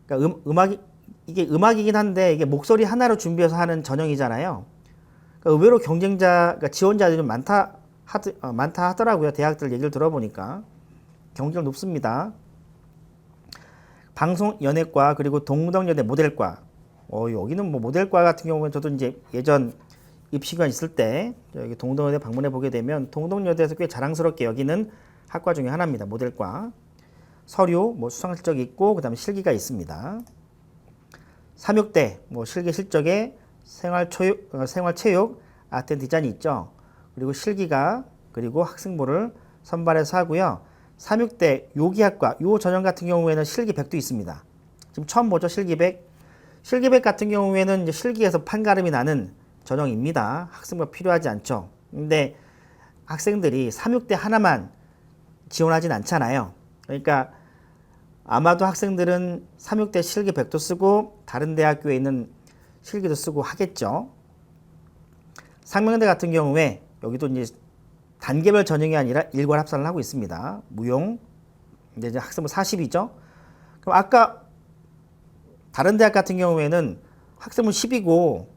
그러니까 이게 음악이긴 한데 이게 목소리 하나로 준비해서 하는 전형이잖아요. 그러니까 의외로 그러니까 지원자들이 좀 많다 하더라고요. 대학들 얘기를 들어보니까 경쟁 높습니다. 방송연예과 그리고 동덕여대 모델과. 여기는 뭐 모델과 같은 경우는 저도 이제 예전 입시관 있을 때 여기 동덕여대 방문해 보게 되면 동덕여대에서 꽤 자랑스럽게 여기는 학과 중에 하나입니다. 모델과. 서류, 뭐 수상 실적이 있고 그다음에 실기가 있습니다. 삼육대, 뭐 실기 실적에 생활체육, 아트 앤 디자인이 있죠. 그리고 실기가 그리고 학생부를 선발해서 하고요. 삼육대 요기학과 요 전형 같은 경우에는 실기 100도 있습니다. 지금 처음 보죠, 실기 100. 실기 100 같은 경우에는 이제 실기에서 판가름이 나는 전형입니다. 학생부가 필요하지 않죠. 근데 학생들이 삼육대 하나만 지원하진 않잖아요. 그러니까 아마도 학생들은 삼육대 실기 100도 쓰고 다른 대학교에 있는 실기도 쓰고 하겠죠. 상명대 같은 경우에 여기도 이제 단계별 전형이 아니라 일괄 합산을 하고 있습니다. 무용, 이제 학생부 40이죠. 그럼 아까 다른 대학 같은 경우에는 학생부 10이고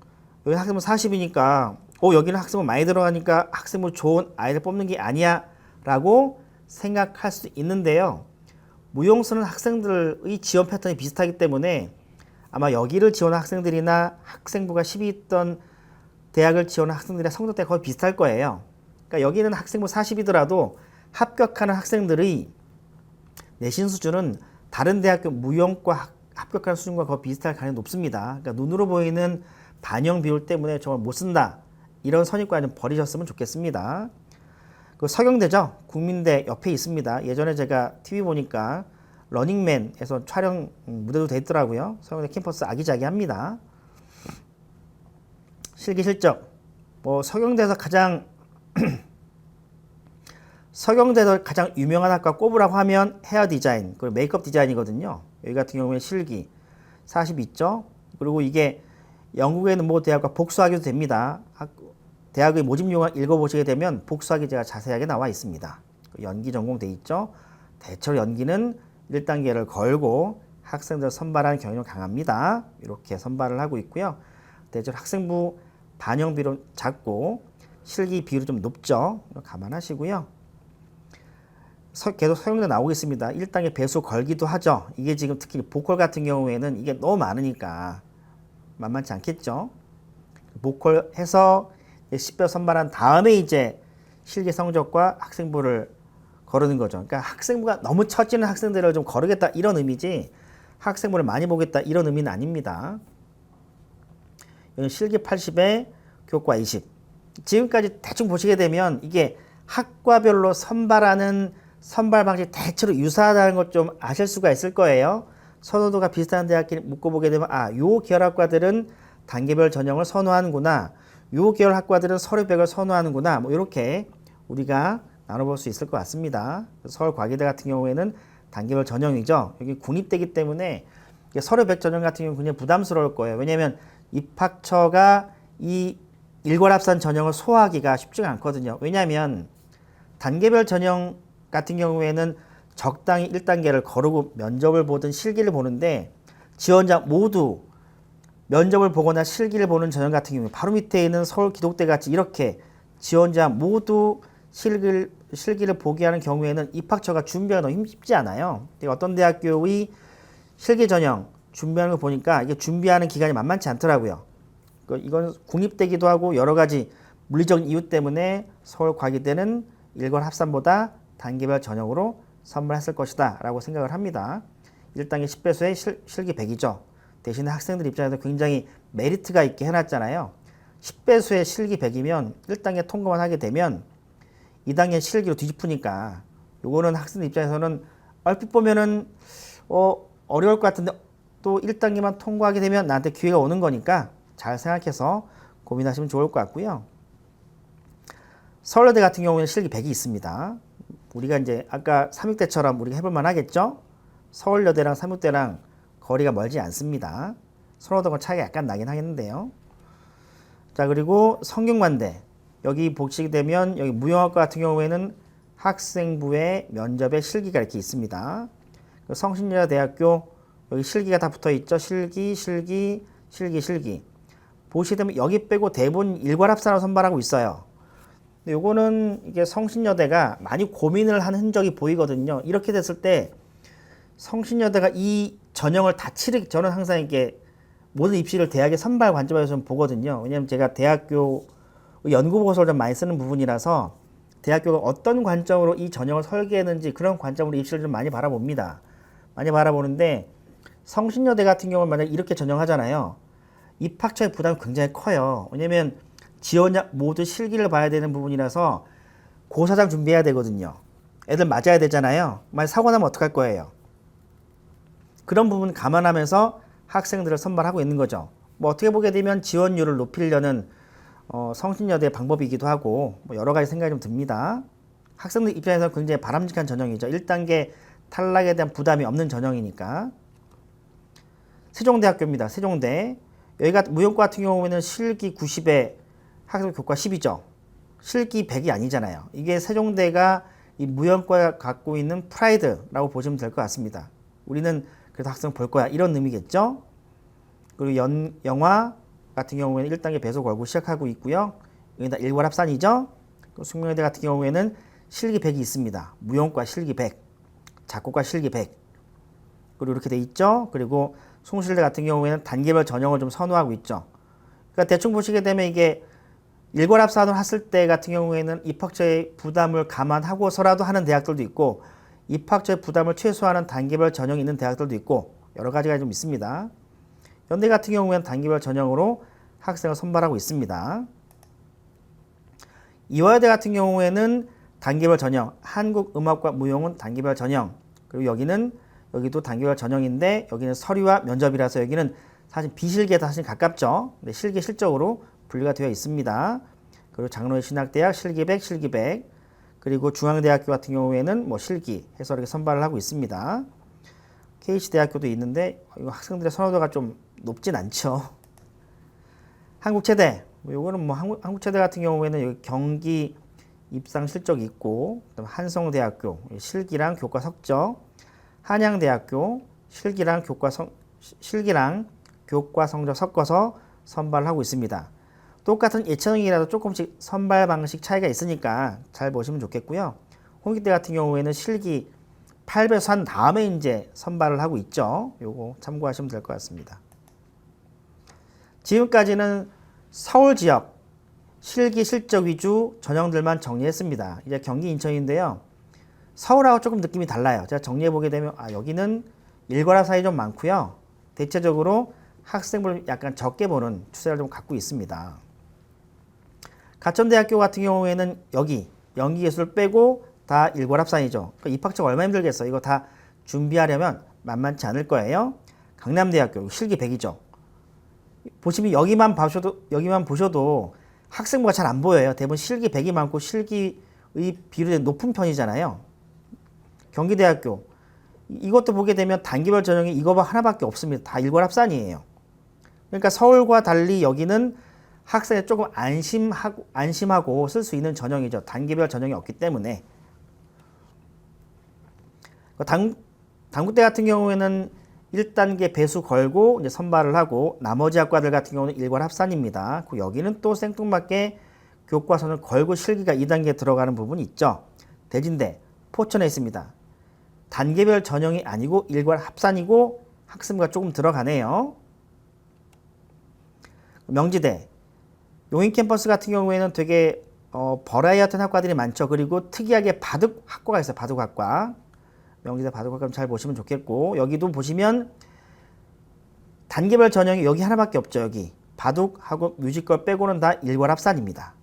여기 학생부 40이니까 여기는 학생부 많이 들어가니까 학생부 좋은 아이를 뽑는 게 아니야 라고 생각할 수 있는데요. 무용수는 학생들의 지원 패턴이 비슷하기 때문에 아마 여기를 지원한 학생들이나 학생부가 10이 있던 대학을 지원한 학생들의 성적대가 거의 비슷할 거예요. 그러니까 여기는 학생부 40이더라도 합격하는 학생들의 내신 수준은 다른 대학교 무용과 합격하는 수준과 거의 비슷할 가능성이 높습니다. 그러니까 눈으로 보이는 반영 비율 때문에 정말 못 쓴다. 이런 선입관은 버리셨으면 좋겠습니다. 그 서경대죠. 국민대 옆에 있습니다. 예전에 제가 TV 보니까 러닝맨에서 촬영 무대도 돼 있더라고요. 서경대 캠퍼스 아기자기합니다. 실기 실적. 뭐 서경대에서 가장 유명한 학과 꼽으라고 하면 헤어 디자인 그리고 메이크업 디자인이거든요. 여기 같은 경우에 실기 42죠. 그리고 이게 영국에 있는 모 대학과 복수하기도 됩니다. 대학의 모집 요강 읽어보시게 되면 복수하기 제가 자세하게 나와 있습니다. 연기 전공 돼 있죠. 대체로 연기는 1단계를 걸고 학생들 선발하는 경향이 강합니다. 이렇게 선발을 하고 있고요. 대체로 학생부 반영 비율은 작고 실기 비율이 좀 높죠. 감안하시고요. 계속 서경대 나오고 있습니다. 1단계 배수 걸기도 하죠. 이게 지금 특히 보컬 같은 경우에는 이게 너무 많으니까 만만치 않겠죠. 보컬 해서 10배 선발한 다음에 이제 실기 성적과 학생부를 거르는 거죠. 그러니까 학생부가 너무 처지는 학생들을 좀 거르겠다 이런 의미지 학생부를 많이 보겠다 이런 의미는 아닙니다. 여기 실기 80에 교과 20. 지금까지 대충 보시게 되면 이게 학과별로 선발하는 선발 방식이 대체로 유사하다는 것 좀 아실 수가 있을 거예요. 선호도가 비슷한 대학끼리 묶어보게 되면 요 계열 학과들은 단계별 전형을 선호하는구나. 요 계열 학과들은 서류백을 선호하는구나. 뭐 이렇게 우리가 나눠볼 수 있을 것 같습니다. 서울과기대 같은 경우에는 단계별 전형이죠. 여기 국립대이기 때문에 서류백 전형 같은 경우는 굉장히 부담스러울 거예요. 왜냐하면 입학처가 이 일괄합산 전형을 소화하기가 쉽지가 않거든요. 왜냐하면 단계별 전형 같은 경우에는 적당히 1단계를 거르고 면접을 보든 실기를 보는데 지원자 모두 면접을 보거나 실기를 보는 전형 같은 경우 바로 밑에 있는 서울기독대 같이 이렇게 지원자 모두 실기를 보게 하는 경우에는 입학처가 준비하기가 너무 쉽지 않아요. 어떤 대학교의 실기 전형 준비하는 거 보니까 이게 준비하는 기간이 만만치 않더라고요. 이건 국립대기도 하고 여러 가지 물리적 이유 때문에 서울과기대는 일괄 합산보다 단계별 전형으로 선발했을 것이다 라고 생각을 합니다. 1단계 10배수의 실기 100이죠. 대신에 학생들 입장에서 굉장히 메리트가 있게 해놨잖아요. 10배수의 실기 100이면 1단계 통과만 하게 되면 2단계 실기로 뒤집으니까 요거는 학생들 입장에서는 얼핏 보면은 어려울 것 같은데 또 1단계만 통과하게 되면 나한테 기회가 오는 거니까 잘 생각해서 고민하시면 좋을 것 같고요. 서울여대 같은 경우에는 실기 100이 있습니다. 우리가 이제 아까 삼육대처럼 우리가 해볼만 하겠죠? 서울여대랑 삼육대랑 거리가 멀지 않습니다. 선호도가 차이가 약간 나긴 하겠는데요. 자, 그리고 성균관대. 여기 보시게 되면 여기 무용학과 같은 경우에는 학생부의 면접에 실기가 이렇게 있습니다. 성신여대학교 여기 실기가 다 붙어 있죠. 실기. 보시게 되면 여기 빼고 대부분 일괄합산으로 선발하고 있어요. 근데 요거는 이게 성신여대가 많이 고민을 한 흔적이 보이거든요. 이렇게 됐을 때 성신여대가 이 전형을 다 저는 항상 이게 모든 입시를 대학의 선발 관점에서 좀 보거든요. 왜냐하면 제가 대학교 연구보고서를 좀 많이 쓰는 부분이라서 대학교가 어떤 관점으로 이 전형을 설계했는지 그런 관점으로 입시를 좀 많이 바라봅니다. 많이 바라보는데 성신여대 같은 경우는 만약 이렇게 전형하잖아요. 입학처의 부담이 굉장히 커요. 왜냐면 지원자 모두 실기를 봐야 되는 부분이라서 고사장 준비해야 되거든요. 애들 맞아야 되잖아요. 만약 사고 나면 어떡할 거예요? 그런 부분 감안하면서 학생들을 선발하고 있는 거죠. 뭐 어떻게 보게 되면 지원율을 높이려는 성신여대의 방법이기도 하고 뭐 여러 가지 생각이 좀 듭니다. 학생들 입장에서 굉장히 바람직한 전형이죠. 1단계 탈락에 대한 부담이 없는 전형이니까. 세종대학교입니다. 세종대. 여기가 무용과 같은 경우에는 실기 90에 학생 교과 10이죠. 실기 100이 아니잖아요. 이게 세종대가 이 무용과가 갖고 있는 프라이드라고 보시면 될 것 같습니다. 우리는 그래서 학생 볼 거야. 이런 의미겠죠. 그리고 영화 같은 경우에는 1단계 배수 걸고 시작하고 있고요. 여기다 일괄합산이죠. 숙명여대 같은 경우에는 실기 100이 있습니다. 무용과 실기 100, 작곡과 실기 100. 그리고 이렇게 돼 있죠. 그리고 송실대 같은 경우에는 단계별 전형을 좀 선호하고 있죠. 그러니까 대충 보시게 되면 이게 일괄합산을 했을 때 같은 경우에는 입학처의 부담을 감안하고서라도 하는 대학들도 있고 입학처의 부담을 최소화하는 단계별 전형이 있는 대학들도 있고 여러 가지가 좀 있습니다. 연대 같은 경우에는 단계별 전형으로 학생을 선발하고 있습니다. 이화여대 같은 경우에는 단계별 전형, 한국음악과 무용은 단계별 전형, 그리고 여기도 단계별 전형인데 여기는 서류와 면접이라서 여기는 사실 비실기에 사실 가깝죠. 근데 실기 실적으로 분류가 되어 있습니다. 그리고 장로의 신학대학 실기 100, 실기 100, 그리고 중앙대학교 같은 경우에는 뭐 실기 해서 이렇게 선발을 하고 있습니다. KC대학교도 있는데 이거 학생들의 선호도가 좀 높진 않죠. 한국체대, 요거는 뭐 한국체대 같은 경우에는 여기 경기 입상 실적이 있고, 한성대학교 실기랑 교과 석적, 한양대학교 실기랑 교과 성적 섞어서 선발을 하고 있습니다. 똑같은 예체능이라도 조금씩 선발 방식 차이가 있으니까 잘 보시면 좋겠고요. 홍익대 같은 경우에는 실기 8배수 한 다음에 이제 선발을 하고 있죠. 요거 참고하시면 될 것 같습니다. 지금까지는 서울 지역 실기 실적 위주 전형들만 정리했습니다. 이제 경기 인천인데요. 서울하고 조금 느낌이 달라요. 제가 정리해 보게 되면 여기는 일괄합산이 좀 많고요. 대체적으로 학생부를 약간 적게 보는 추세를 좀 갖고 있습니다. 가천대학교 같은 경우에는 여기 연기예술 빼고 다 일괄합산이죠. 그러니까 입학처가 얼마나 힘들겠어. 이거 다 준비하려면 만만치 않을 거예요. 강남대학교 실기 100이죠. 보시면 여기만 보셔도 학생부가 잘 안 보여요. 대부분 실기 100이 많고 실기의 비율이 높은 편이잖아요. 경기대학교 이것도 보게 되면 단계별 전형이 이거 하나밖에 없습니다. 다 일괄합산이에요. 그러니까 서울과 달리 여기는 학생이 조금 안심하고 쓸 수 있는 전형이죠. 단계별 전형이 없기 때문에. 당구대 같은 경우에는 1단계 배수 걸고 이제 선발을 하고 나머지 학과들 같은 경우는 일괄합산입니다. 여기는 또 생뚱맞게 교과서는 걸고 실기가 2단계에 들어가는 부분이 있죠. 대진대, 포천에 있습니다. 단계별 전형이 아니고 일괄합산이고 학생부가 조금 들어가네요. 명지대, 용인 캠퍼스 같은 경우에는 되게 버라이어티한 학과들이 많죠. 그리고 특이하게 바둑 학과가 있어요. 바둑 학과. 명지대 바둑 학과 잘 보시면 좋겠고, 여기도 보시면 단계별 전형이 여기 하나밖에 없죠. 여기 바둑하고 뮤지컬 빼고는 다 일괄합산입니다.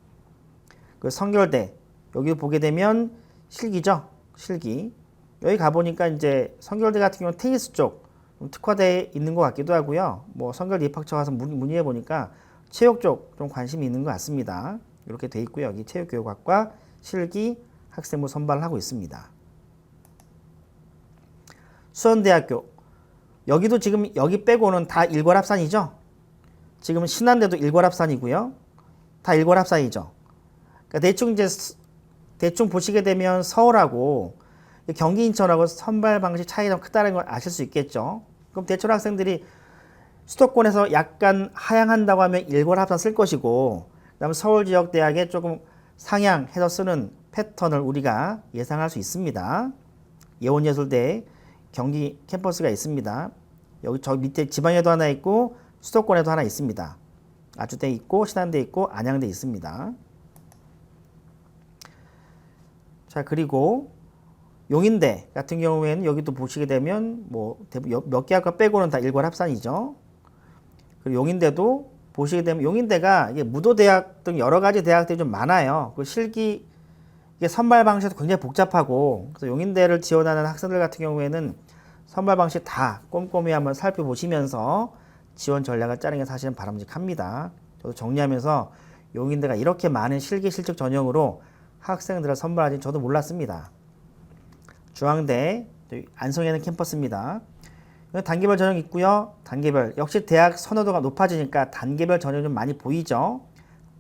그 성결대 여기 보게 되면 실기죠. 실기. 여기 가보니까 이제 성결대 같은 경우는 테니스 쪽 특화되어 있는 것 같기도 하고요. 뭐 성결대 입학처 가서 문의해 보니까 체육 쪽 좀 관심이 있는 것 같습니다. 이렇게 돼 있고요. 여기 체육교육학과 실기 학생부 선발을 하고 있습니다. 수원대학교 여기도 지금 여기 빼고는 다 일괄합산이죠. 지금 신한대도 일괄합산이고요. 다 일괄합산이죠. 그러니까 대충 보시게 되면 서울하고 경기 인천하고 선발 방식 차이가 좀 크다는 걸 아실 수 있겠죠. 그럼 대체로 학생들이 수도권에서 약간 하향한다고 하면 일괄합산 쓸 것이고, 그다음에 서울 지역 대학에 조금 상향해서 쓰는 패턴을 우리가 예상할 수 있습니다. 예원예술대 경기 캠퍼스가 있습니다. 여기 저 밑에 지방에도 하나 있고 수도권에도 하나 있습니다. 아주대 있고 신안대 있고 안양대 있습니다. 자, 그리고 용인대 같은 경우에는 여기도 보시게 되면 뭐 몇 개 학과 빼고는 다 일괄 합산이죠. 그리고 용인대도 보시게 되면 용인대가 이게 무도대학 등 여러 가지 대학들이 좀 많아요. 그 실기 이게 선발 방식도 굉장히 복잡하고, 그래서 용인대를 지원하는 학생들 같은 경우에는 선발 방식 다 꼼꼼히 한번 살펴보시면서 지원 전략을 짜는 게 사실은 바람직합니다. 저도 정리하면서 용인대가 이렇게 많은 실기 실적 전형으로 학생들을 선발하지 저도 몰랐습니다. 중앙대 안성에는 캠퍼스입니다. 단계별 전형 있고요. 단계별 역시 대학 선호도가 높아지니까 단계별 전형 좀 많이 보이죠.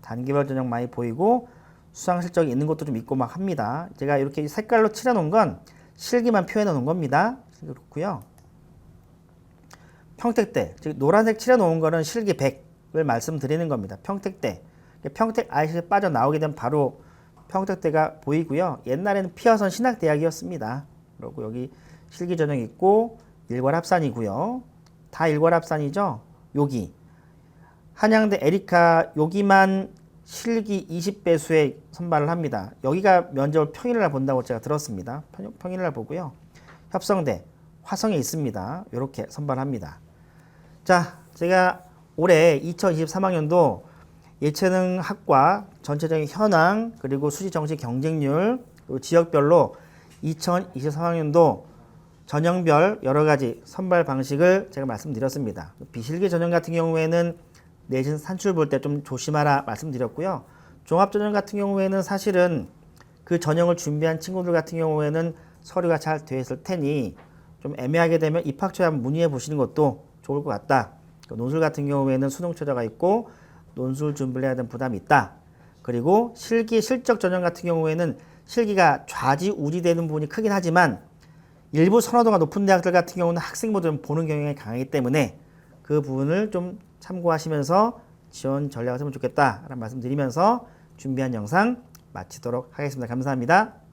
단계별 전형 많이 보이고 수상 실적이 있는 것도 좀 있고 막 합니다. 제가 이렇게 색깔로 칠해 놓은 건 실기만 표현해 놓은 겁니다. 그렇고요. 평택대, 즉 노란색 칠해 놓은 거는 실기 100을 말씀드리는 겁니다. 평택대. 평택 IC에 빠져나오게 되면 바로 평택대가 보이고요. 옛날에는 피어선 신학대학이었습니다. 그리고 여기 실기 전형 있고 일괄 합산이고요. 다 일괄 합산이죠. 여기 한양대 에리카 여기만 실기 20배수에 선발을 합니다. 여기가 면접을 평일날 본다고 제가 들었습니다. 평일날 보고요. 협성대, 화성에 있습니다. 이렇게 선발합니다. 자, 제가 올해 2023학년도 예체능 학과 전체적인 현황, 그리고 수시 정시 경쟁률, 그리고 지역별로 2023학년도 전형별 여러 가지 선발 방식을 제가 말씀드렸습니다. 비실기 전형 같은 경우에는 내신 산출 볼 때 좀 조심하라 말씀드렸고요. 종합 전형 같은 경우에는 사실은 그 전형을 준비한 친구들 같은 경우에는 서류가 잘 되어 있을 테니 좀 애매하게 되면 입학처에 한번 문의해 보시는 것도 좋을 것 같다. 논술 같은 경우에는 수능 최저가 있고 논술 준비를 해야 되는 부담이 있다. 그리고 실기 실적 전형 같은 경우에는 실기가 좌지우지 되는 부분이 크긴 하지만 일부 선호도가 높은 대학들 같은 경우는 학생보다 보는 경향이 강하기 때문에 그 부분을 좀 참고하시면서 지원 전략을 세우면 좋겠다라는 말씀 드리면서 준비한 영상 마치도록 하겠습니다. 감사합니다.